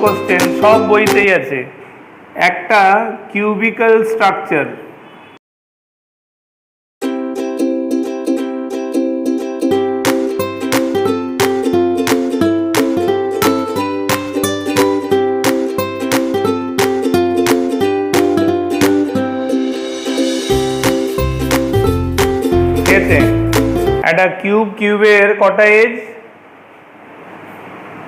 Question সব বইতেই আছে, একটা কিউবিক্যাল স্ট্রাকচার। একটা কিউবের কটা age?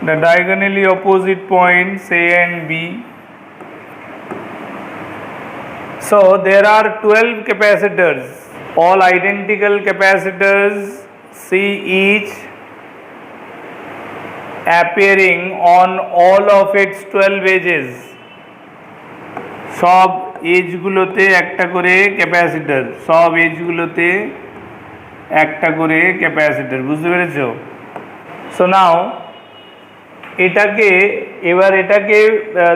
The diagonally opposite points A and B. So there are 12 capacitors, all identical capacitors, see each appearing on all of its 12 edges. সব এজগুলোতে একটা করে ক্যাপাসিটর, সব এজগুলোতে একটা করে ক্যাপাসিটর, বুঝতে পেরেছ? সো নাও এটাকে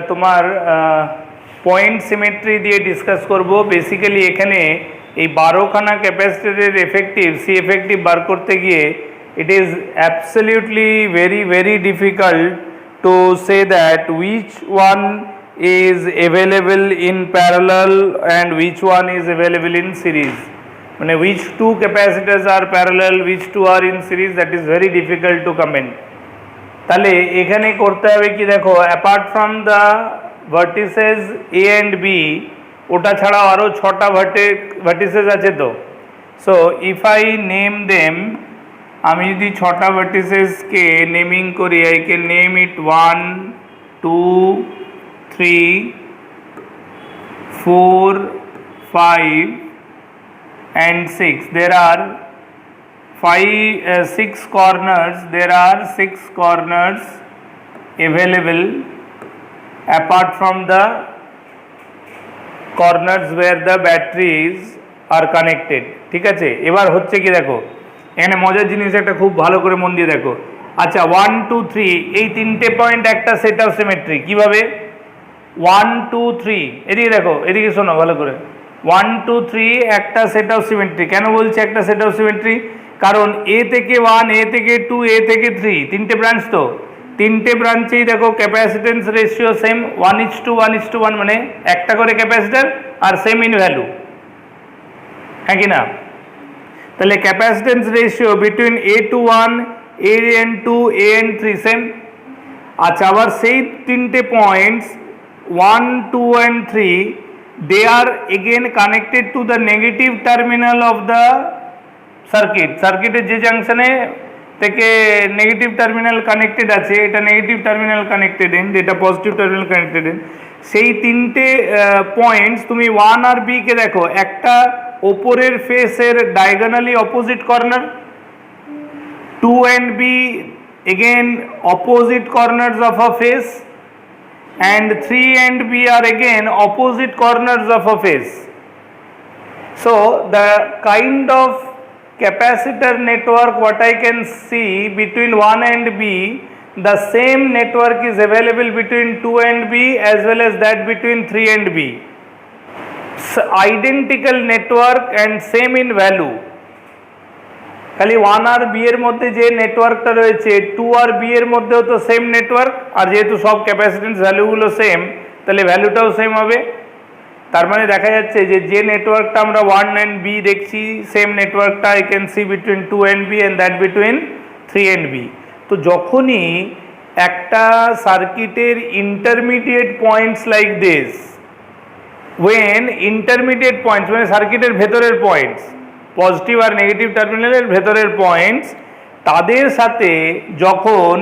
তোমার পয়েন্ট সিমেট্রি দিয়ে ডিসকাস করব। বেসিক্যালি এখানে এই 12খানা ক্যাপাসিটরের এফেক্টিভ সি এফেক্টিভ বার করতে গিয়ে it is absolutely very very difficult to say that which one is available in parallel and which one is available in series, মানে which two capacitors are parallel, which two are in series, that is very difficult to comment. তাহলে এখানে করতে হবে কি দেখো, apart from the vertices A and B, ওটা ছাড়াও আরও 6টা ভার্টিসেস আছে তো। So if I name them, আমি যদি 6টা ভার্টিসেসকে নেমিং করি, I can name it 1 2 3 4 5 and 6. There are 6 corners. There are 6 corners available apart from the corners where the batteries are connected. ঠিক আছে, এবার হচ্ছে কি দেখো, এখানে মজার জিনিস একটা খুব ভালো করে মন দিয়ে দেখো। আচ্ছা 1 2 3 এই 3টে পয়েন্ট একটা সেট অফ সিমেট্রি। কিভাবে? 1 2 3, এদিকে দেখো, এদিকে শোনো ভালো করে। 1 2 3 একটা সেট অফ সিমেট্রি। কেন বলছে একটা সেট অফ সিমেট্রি? কারণ এ থেকে 1, এ থেকে 2, এ থেকে 3, 3টে ব্রাঞ্চ তো, 3টে ব্রাঞ্চেই দেখো ক্যাপাসিটেন্স রেশিও সেম 1:1:1, মানে একটা করে ক্যাপাসিটার আর সেম ইন ভ্যালু, হ্যাঁ কি না? তাহলে capacitance ratio between A to 1, A and 2, A and 3 same. আচ্ছা আবার সেই 3টে points 1 2 and 3, they are again connected to the negative terminal of the circuit. সার্কিটের যে জাংশনে থেকে নেগেটিভ টার্মিনাল কানেক্টেড আছে, এটা নেগেটিভ টার্মিনাল কানেক্টেড এন্ড, এটা পজিটিভ টার্মিনাল কানেক্টেড এন্ড। সেই 3টে পয়েন্টস তুমি 1 আর বি কে দেখো, একটা ওপরের ফেসের diagonally opposite corner, 2 and B again opposite corners of a face, and 3 and B are again opposite corners of a face. So the kind of capacitor network what I can see between 1 and B, the same network is available between 2 and B as well as that between 3 and B. So, identical network and same in value. খালি 1 আর B এর মধ্যে যে নেটওয়ার্কটা রয়েছে, 2 আর B এর মধ্যেও তো same network, আর যেহেতু সব ক্যাপাসিটেন্স ভ্যালুগুলো সেম, তাহলে ভ্যালুটাও সেম হবে। তার মানে দেখা যাচ্ছে যে নেটওয়ার্কটা আমরা 1 and B দেখছি, সেম নেটওয়ার্কটা I can see between 2 and B and that between 3 and B. তো যখনই একটা সার্কিটের intermediate points like this, when intermediate points মানে সার্কিটের ভেতরের পয়েন্টস, পজিটিভ আর নেগেটিভ টার্মিনালের ভেতরের পয়েন্টস, তাদের সাথে যখন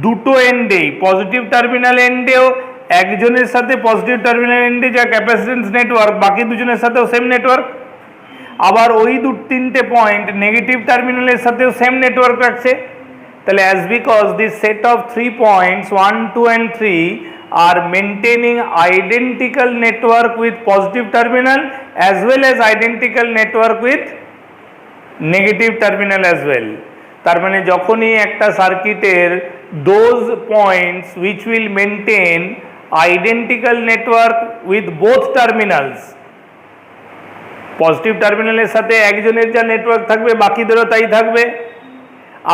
দুটো এন্ডেই, পজিটিভ টার্মিনাল এন্ডেও একজনের সাথে পজিটিভ টার্মিনাল এন্ডে যা ক্যাপাসিটেন্স নেটওয়ার্ক, বাকি দুজনের সাথেও সেম নেটওয়ার্ক, আবার ওই 2-3টে পয়েন্ট নেগেটিভ টার্মিনালের সাথেও সেম নেটওয়ার্ক রাখছে, তাহলে as because this set of 3 points 1 2 and 3 are maintaining identical network with positive terminal as well as identical network with negative terminal as well. তার মানে যখনই একটা সার্কিটের those points which will maintain identical network with both terminals, positive টার্মিনালের সাথে একজনের যা network থাকবে বাকিদেরও তাই থাকবে,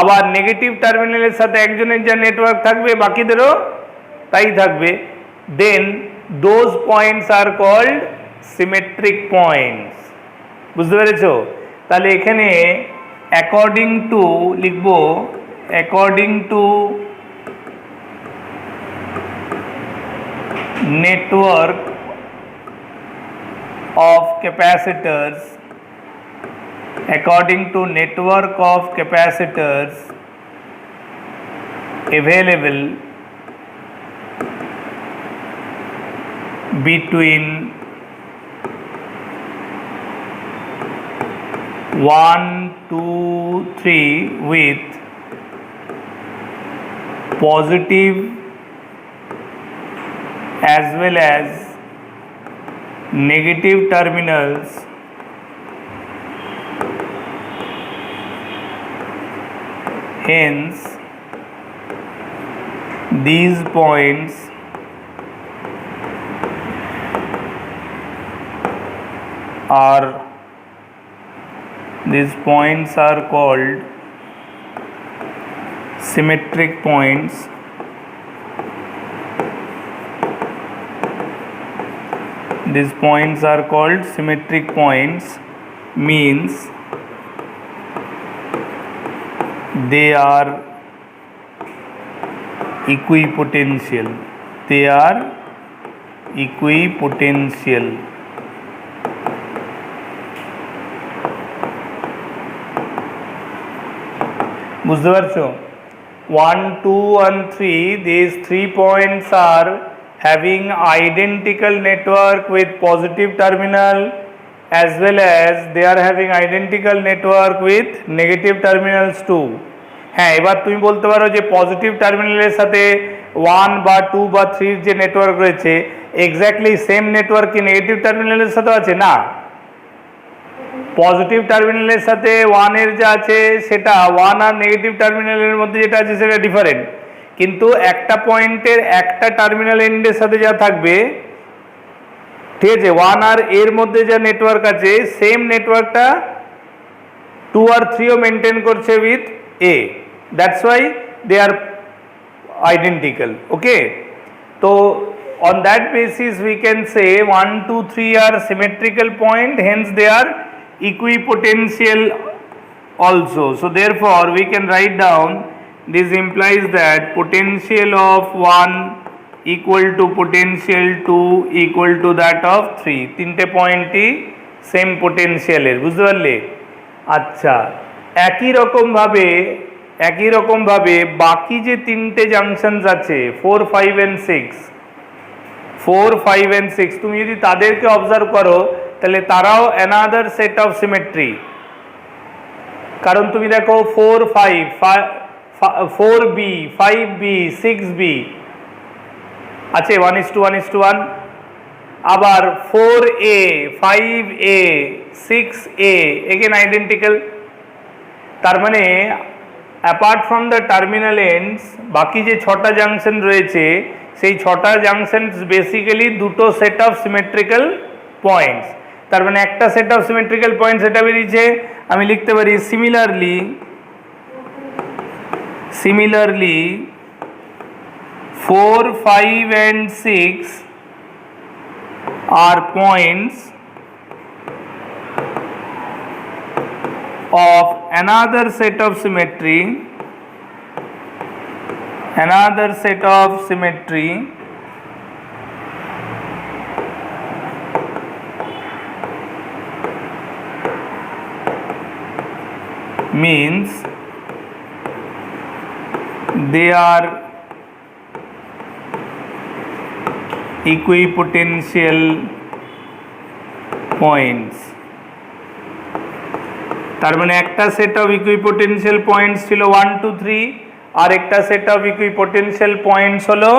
আবার নেগেটিভ টার্মিনালের সাথে একজনের যা নেটওয়ার্ক থাকবে বাকিদেরও তাই থাকবে। Then those points are called symmetric points. বুঝতে পেরেছো? তাহলে এখানে অ্যাকর্ডিং টু লিখব, according to network of capacitors, according to network of capacitors available between 1, 2, 3 with positive as well as negative terminals, hence these points are called symmetric points. These points are called symmetric points, means they are equipotential. They are equipotential. বুঝতে পারছো? 1, 2 and 3, these 3 points are having identical network with positive terminal as well as they are having identical network with negative terminals too. হ্যাঁ, এবার তুমি বলতে পারো যে positive টার্মিনালের সাথে 1 বা 2 বা 3 যে নেটওয়ার্ক রয়েছে এক্স্যাক্টলি সেম নেটওয়ার্ক কি নেগেটিভ টার্মিনালের সাথে আছে? না, পজিটিভ টার্মিনালের সাথে 1 এর যা আছে সেটা 1 আর নেগেটিভ টার্মিনালের মধ্যে যেটা আছে সেটা ডিফারেন্ট, কিন্তু একটা পয়েন্টের একটা টার্মিনাল এন্ডের সাথে যা থাকবে, ঠিক আছে, 1 আর এর মধ্যে যা নেটওয়ার্ক আছে সেম নেটওয়ার্কটা 2 আর 3ও মেনটেন করছে with A, that's why they are identical. Okay, তো on that basis we can say 1, 2, 3 are symmetrical point, hence they are equipotential also. So therefore we can write down, this implies that potential of 1 equal to potential 2 equal to that of 3, তিনটে পয়েন্টই same পোটেনশিয়ালের। বুঝতে পারলে? আচ্ছা, একই রকমভাবে বাকি যে তিনটে junctions আছে 4, 5 and 6, 4, 5 and 6 তুমি যদি তাদেরকে অবজার্ভ করো তাহলে তারাও অ্যানাদার সেট অফ সিমেট্রি। কারণ তুমি দেখো 4, 5, 4b, 5b, 6b আছে 1:1:1, আবার 4a, 5a, 6a again identical. তার মানে apart from the terminal ends বাকি যে 6টা জাংশন রয়েছে সেই 6টা জাংশন বেসিক্যালি দুটো সেট অফ সিমেট্রিক্যাল পয়েন্টস। তার মানে একটা সেট অফ সিমেট্রিক্যাল পয়েন্ট সেটা বেরিয়েছে। আমি লিখতে পারি similarly 4, 5 and 6 are points of another set of symmetry, means they are equipotential points. তার মানে একটা সেট অফ ইকুইপোটেনশিয়াল পয়েন্টস ছিল 1, 2, 3, আর একটা সেট অফ ইকুইপোটেনশিয়াল পয়েন্টস হলো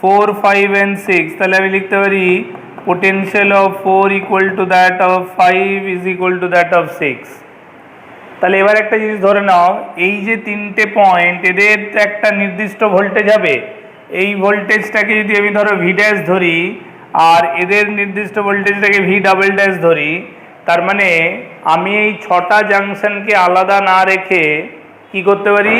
4, 5 and 6। তাহলে আমি লিখতে পারি potential of 4 equal to that of 5 is equal to that of 6। তাহলে এবার একটা জিনিস ধরে নাও, এই যে তিনটে পয়েন্ট এদের তো একটা নির্দিষ্ট ভোল্টেজ হবে, এই ভোল্টেজটাকে যদি আমি ধরো ভি ড্যাশ ধরি আর এদের নির্দিষ্ট ভোল্টেজটাকে ভি ডাবল ড্যাশ ধরি, তার মানে আমি এই 6টা জাংশনকে আলাদা না রেখে কি করতে পারি,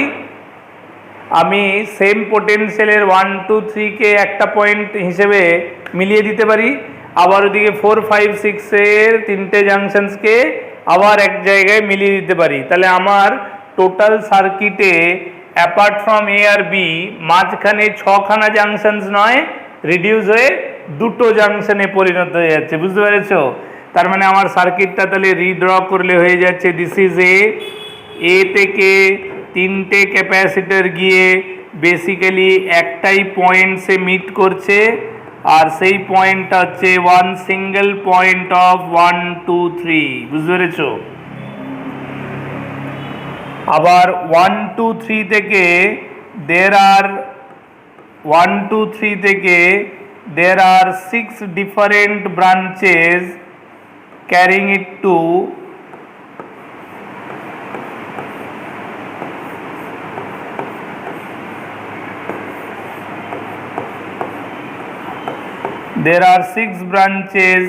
আমি সেম পোটেনশিয়ালের 1 2 3 কে একটা পয়েন্ট হিসেবে মিলিয়ে দিতে পারি, আবার ওদিকে 4 5 6 এর তিনটে জাংশনসকে আবার এক জায়গায় মিলিয়ে দিতে পারি। তাহলে আমার টোটাল সার্কিটে অ্যাপার্ট ফ্রম এ আর বি মাঝখানে 6খানা জাংশনস নয়, রিডিউস হয়ে 2টো জাংশনে পরিণত হয়ে যাচ্ছে। বুঝতে পেরেছো? তার মানে আমার সার্কিটটা তাহলে রিড্র করলে হয়ে যাচ্ছে দিস ইজ এ থেকে তিনটে ক্যাপাসিটর গিয়ে বেসিক্যালি একটাই পয়েন্টসে মিট করছে, আর সেই পয়েন্টটা হচ্ছে ওয়ান সিঙ্গেল পয়েন্ট অফ 1 2 3। বুঝতে পেরেছো? আবার 1 2 3 থেকে there are 1 2 3 থেকে there are 6 different branches carrying it to there are 6 branches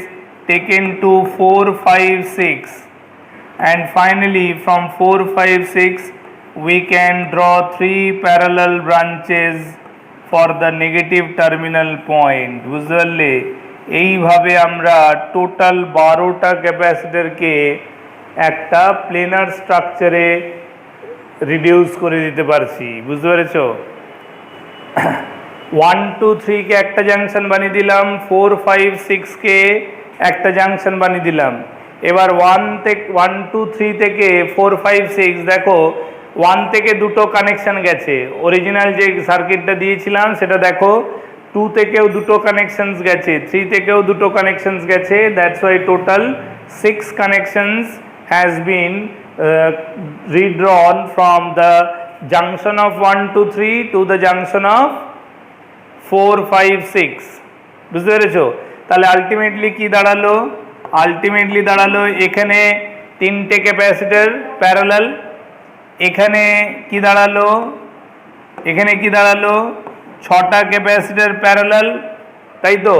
taken to 4 5 6, and finally from 4 5 6 we can draw 3 parallel branches for the negative terminal point. বুঝতে পারলে? এইভাবে আমরা total 12টা ক্যাপাসিটরকে একটা প্লেনার স্ট্রাকচারে রিডিউস করে দিতে পারছি। বুঝতে পেরেছো? 1 2 3 কে একটা জাংশন বানিয়ে দিলাম, 4 5 6 কে একটা জাংশন বানিয়ে দিলাম। এবার 1 2 3 থেকে 4 5 6 দেখো 1 থেকে দুটো কানেকশন গেছে, অরিজিনাল যে সার্কিটটা দিয়েছিলাম সেটা দেখো 2 থেকেও দুটো কানেকশনস গেছে, 3 থেকেও দুটো কানেকশনস গেছে। That's why total 6 connections has been redrawn from the junction of 1 2 3 to the junction of 4 5 6। বুঝতে পেরেছো? তাহলে আলটিমেটলি কি দাঁড়ালো? আলটিমেটলি দাঁড়ালো এখানে তিনটে ক্যাপাসিটর প্যারালাল, এখানে কি দাঁড়ালো? এখানে কি দাঁড়ালো? 6টা ক্যাপাসিটর প্যারালাল, তাই তো?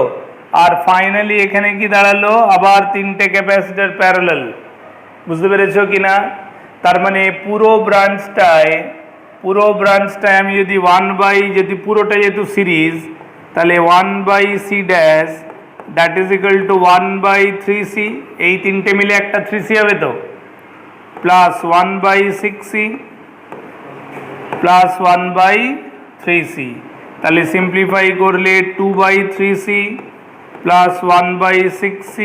আর ফাইনালি এখানে কি দাঁড়ালো? আবার তিনটে ক্যাপাসিটর প্যারালাল। বুঝতে পেরেছো কি না? তার মানে পুরো ব্রাঞ্চটায় আমি যদি 1 যদি পুরোটা যেহেতু সিরিজ, তাহলে 1/c dash that is equal to 1/3c, এই তিনটে মিলে একটা 3c হবে তো, প্লাস 1/6c প্লাস 1/3c। তাহলে সিম্পলিফাই করলে 2/3c প্লাস 1/6c,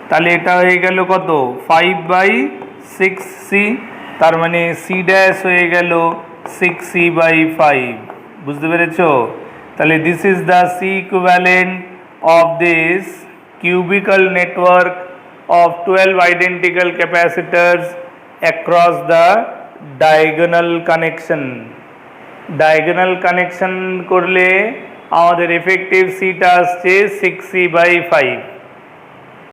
তাহলে এটা হয়ে গেল কত? 5/6c। তার মানে c ড্যাশ হয়ে গেল 6c/5। বুঝতে পেরেছো? তাহলে this is the c equivalent of this cubical network of 12 identical capacitors across the diagonal connection। Diagonal connection করলে আমাদের এফেক্টিভ সিটা আসছে 6c/5।